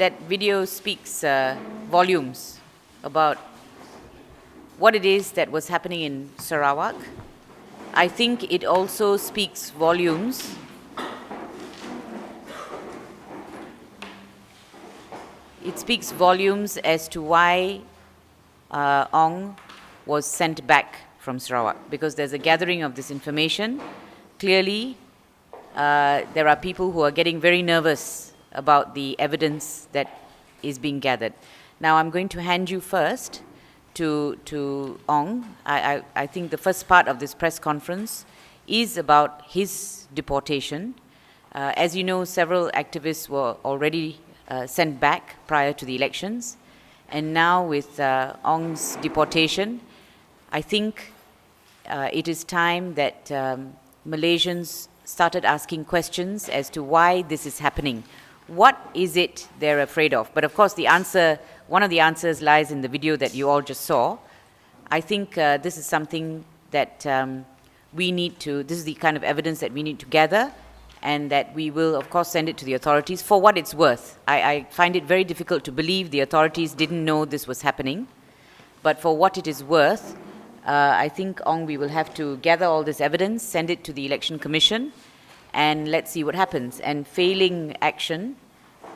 that video speaks volumes about what it is that was happening in Sarawak. I think it also speaks volumes as to why Ong was sent back from Sarawak, because there's a gathering of this information. Clearly, there are people who are getting very nervous about the evidence that is being gathered. Now, I'm going to hand you first to Ong. I think the first part of this press conference is about his deportation. As you know, several activists were already sent back prior to the elections. And now with Ong's deportation, I think it is time that Malaysians started asking questions as to why this is happening. What is it they're afraid of? But of course, one of the answers lies in the video that you all just saw. I think this is something that this is the kind of evidence that we need to gather, and that we will, of course, send it to the authorities for what it's worth. I find it very difficult to believe the authorities didn't know this was happening. But for what it is worth, I think, Ong, we will have to gather all this evidence, send it to the Election Commission, and let's see what happens. And failing action,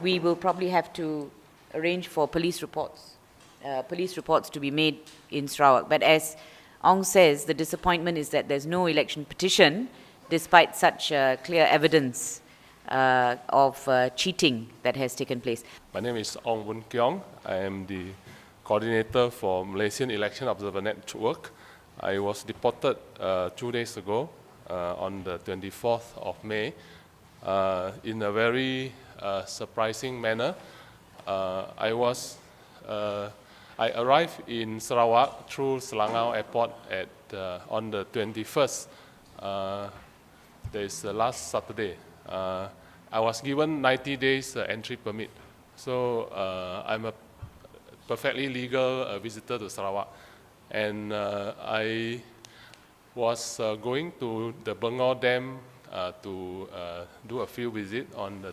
we will probably have to arrange for police reports to be made in Sarawak. But as Ong says, the disappointment is that there's no election petition, despite such clear evidence of cheating that has taken place. My name is Ong Woon Keong. I am the coordinator for Malaysian Election Observer Network. I was deported 2 days ago on the 24th of May in a very surprising manner. I arrived in Sarawak through Selangor Airport on the 21st. That is last Saturday. I was given 90 days entry permit. So I'm a perfectly legal visitor to Sarawak. And I was going to the Bengor Dam to do a field visit on the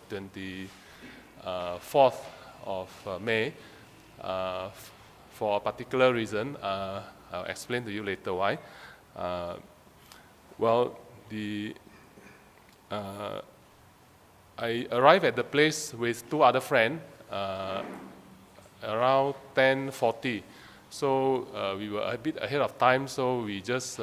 24th of May for a particular reason. I'll explain to you later why. I arrived at the place with two other friends around 10:40. So we were a bit ahead of time, so we just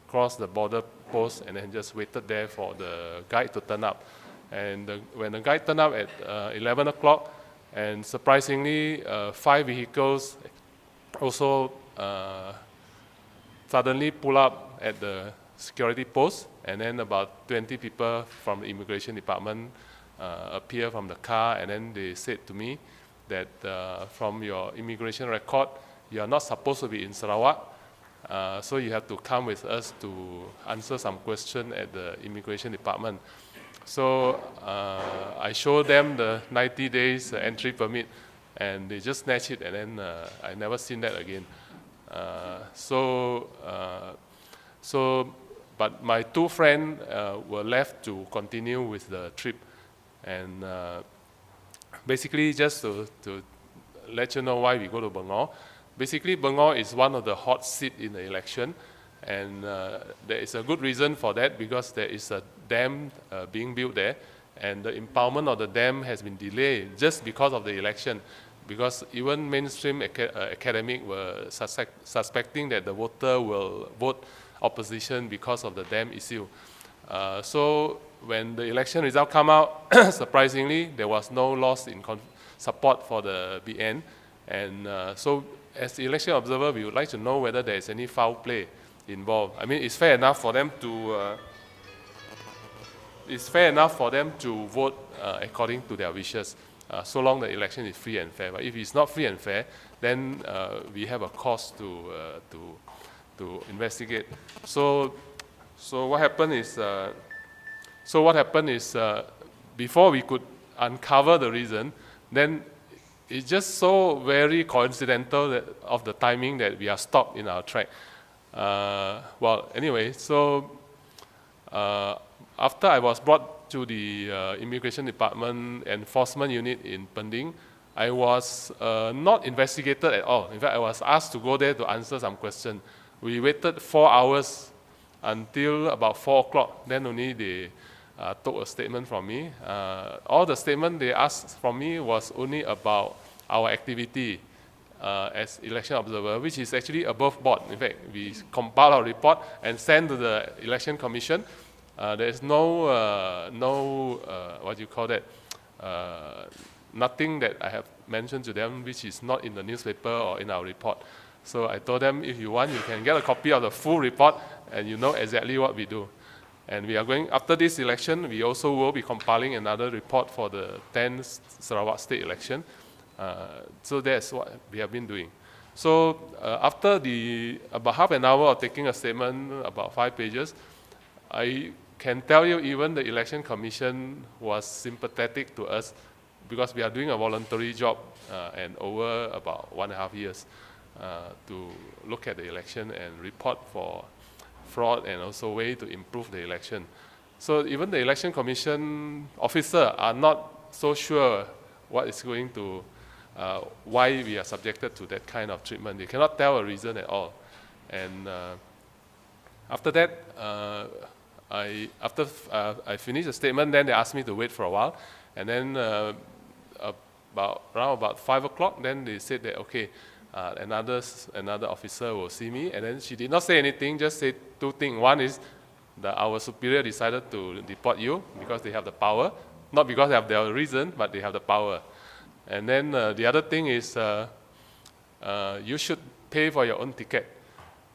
crossed the border post and then just waited there for the guide to turn up. And when the guide turned up at 11 o'clock, and surprisingly, 5 vehicles also suddenly pull up at the security post, and then about 20 people from the immigration department appear from the car, and then they said to me that from your immigration record, you are not supposed to be in Sarawak, so you have to come with us to answer some question at the immigration department. So I showed them the 90 days entry permit, and they just snatched it, and then I never seen that again. But my two friends were left to continue with the trip. And basically, just to let you know why we go to Bengor. Basically, Bengor is one of the hot seats in the election. And there is a good reason for that, because there is a dam being built there. And the impoundment of the dam has been delayed just because of the election. Because even mainstream academics were suspecting that the voter will vote opposition because of the dam issue. So when the election result come out, surprisingly, there was no loss in support for the BN. And so as the election observer, we would like to know whether there is any foul play involved. I mean, it's fair enough for them to vote according to their wishes, so long the election is free and fair. But if it's not free and fair, then we have a cause to investigate. So what happened is, before we could uncover the reason, then it's just so very coincidental of the timing that we are stopped in our track. Well, anyway, so after I was brought to the Immigration Department Enforcement Unit in Pending, I was not investigated at all. In fact, I was asked to go there to answer some questions. We waited 4 hours until about 4 o'clock. Then only they took a statement from me. All the statement they asked from me was only about our activity as election observer, which is actually above board. In fact, we compile our report and send to the Election Commission. There is nothing that I have mentioned to them which is not in the newspaper or in our report. So I told them, if you want, you can get a copy of the full report and you know exactly what we do. And we are going, after this election, we also will be compiling another report for the 10th Sarawak state election. So that's what we have been doing. So after about half an hour of taking a statement, about 5 pages, I can tell you even the Election Commission was sympathetic to us because we are doing a voluntary job and over about 1.5 years to look at the election and report for fraud and also way to improve the election. So even the Election Commission officer are not so sure what is going to, why we are subjected to that kind of treatment. They cannot tell a reason at all. And after that, after I finished the statement, then they asked me to wait for a while. And then around about 5 o'clock, then they said that, okay, another officer will see me. And then she did not say anything, just said 2 things. One is that our superior decided to deport you because they have the power. Not because they have their reason, but they have the power. And then the other thing is you should pay for your own ticket.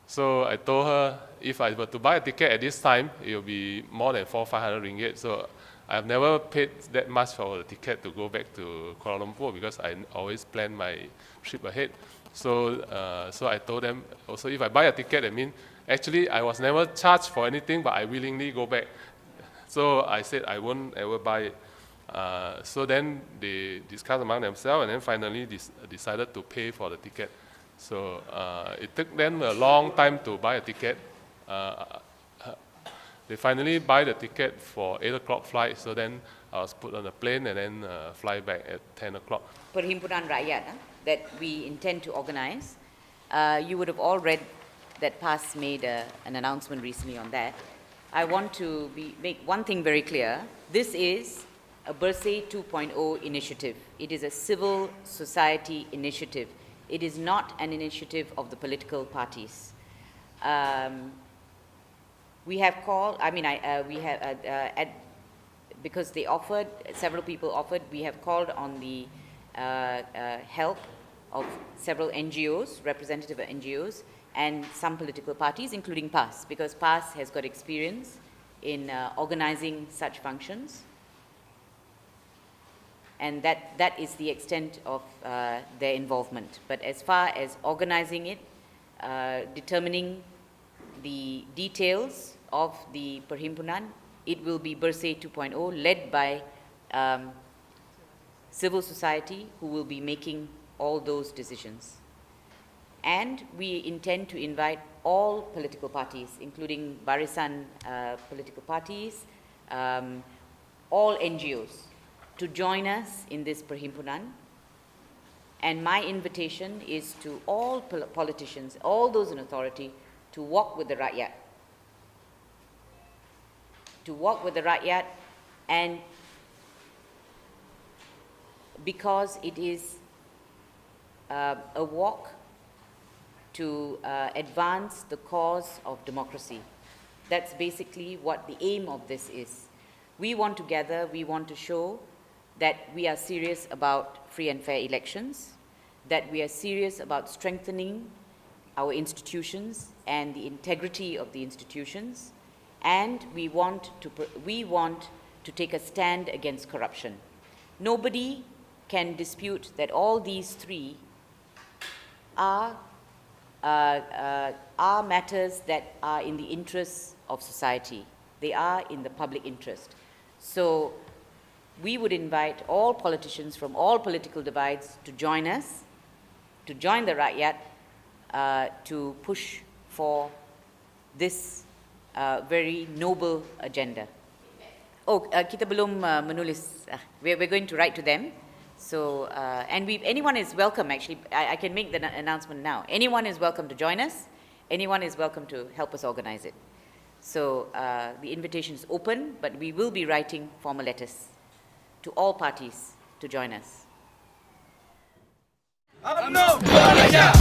So I told her, if I were to buy a ticket at this time, it will be more than 400-500 ringgit. So I've never paid that much for the ticket to go back to Kuala Lumpur because I always plan my trip ahead. So I told them, also if I buy a ticket, I mean, actually I was never charged for anything, but I willingly go back. So I said I won't ever buy it. So then they discussed among themselves and then finally decided to pay for the ticket. So it took them a long time to buy a ticket. They finally buy the ticket for 8 o'clock flight, so then I was put on a plane and then fly back at 10 o'clock. Perhimpunan Rakyat that we intend to organize. You would have all read that PAS made an announcement recently on that. I want to make one thing very clear. This is a Bersih 2.0 initiative. It is a civil society initiative. It is not an initiative of the political parties. We have called, because they offered, several people offered, we have called on the help of several NGOs, representative NGOs, and some political parties, including PAS, because PAS has got experience in organizing such functions. And that is the extent of their involvement. But as far as organizing it, determining the details of the Perhimpunan, it will be Bersih 2.0, led by civil society, who will be making all those decisions. And we intend to invite all political parties, including Barisan political parties, all NGOs, to join us in this Perhimpunan. And my invitation is to all politicians, all those in authority, to walk with the Rakyat. To walk with the Rakyat, and because it is a walk to advance the cause of democracy. That's basically what the aim of this is. We want to gather, we want to show that we are serious about free and fair elections, that we are serious about strengthening our institutions and the integrity of the institutions, and we want to take a stand against corruption. Nobody can dispute that all these three are matters that are in the interests of society. They are in the public interest. So we would invite all politicians from all political divides to join us, to join the Rakyat, to push for this very noble agenda. Kita belum menulis. We're going to write to them. So, and anyone is welcome, actually. I can make the announcement now. Anyone is welcome to join us. Anyone is welcome to help us organize it. So, the invitation is open, but we will be writing formal letters to all parties to join us. UMNO Malaysia!